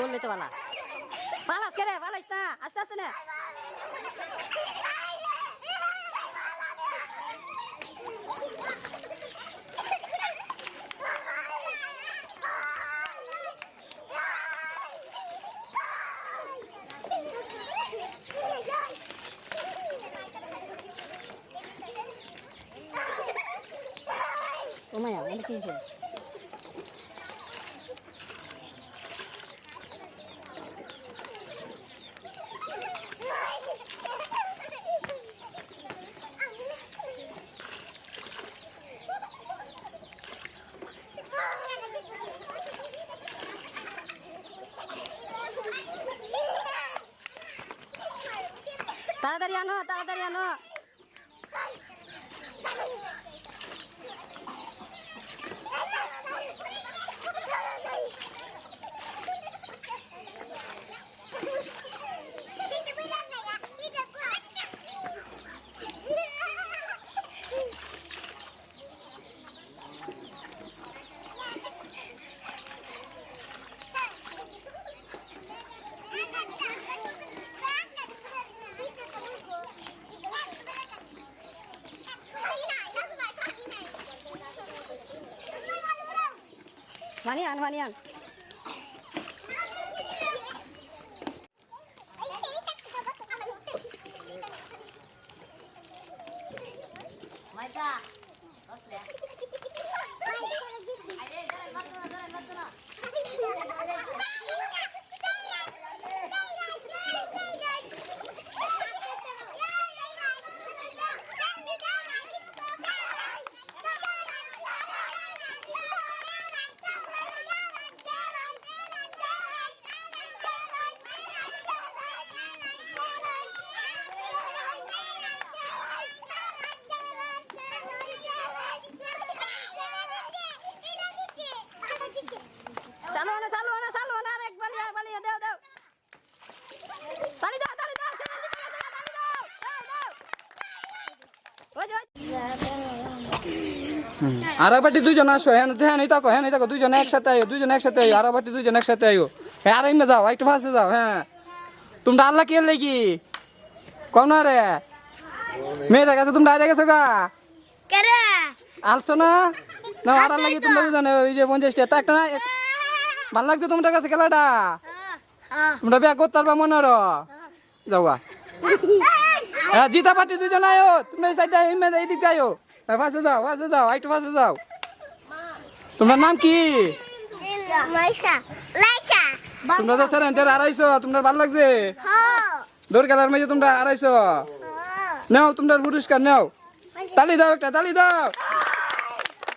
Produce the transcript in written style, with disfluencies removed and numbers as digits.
করলে তো পালা পালাস কে রে পালাইস না আস্তে আস্তে না ওমায়া এটা কি হয়েছে তাড়াতাড়ি আনো তাড়াতাড়ি আনো Vanian, Vanian. Maika, osle. Aye, jalan matuna. Salu ana arek bali deu. Tali daw, sini tali daw. আরাবাটি দুইজন আসো হ্যাঁ হ্যাঁ এই দেখো দুইজন একসাথে আয়ো আরাবাটি দুইজন একসাথে আয়ো হ্যাঁ আর এমনি যাও একটু ফাঁসে যাও হ্যাঁ তোমরা আল্লাহ কে লেগি কোন রে মেয়েরা কাছে তোমরা আইরে গেছো গা কেরে আলছো না না আর লাগি তোমরা দুজন ওই যে 50 টাকা একটা ভালো লাগছে তোমাদের কাছে খেলাটা তোমরা বিয়া করতে পারবা মনে রো যাওয়া হ্যাঁ জিতা পার্টি দুইজন আয়ো তুমি সাইডে এইদিকে আয়ো ফাঁসে যাও একটু ফাঁসে যাও তোমার নাম কি লাইসা তোমরা তো স্যার এন্টার আড়াইশো তোমার ভালো লাগছে দৌড় খেলার মাঝে তোমরা আড়াইশো নাও তোমরা পুরস্কার নাও তালি দাও একটা তালি দাও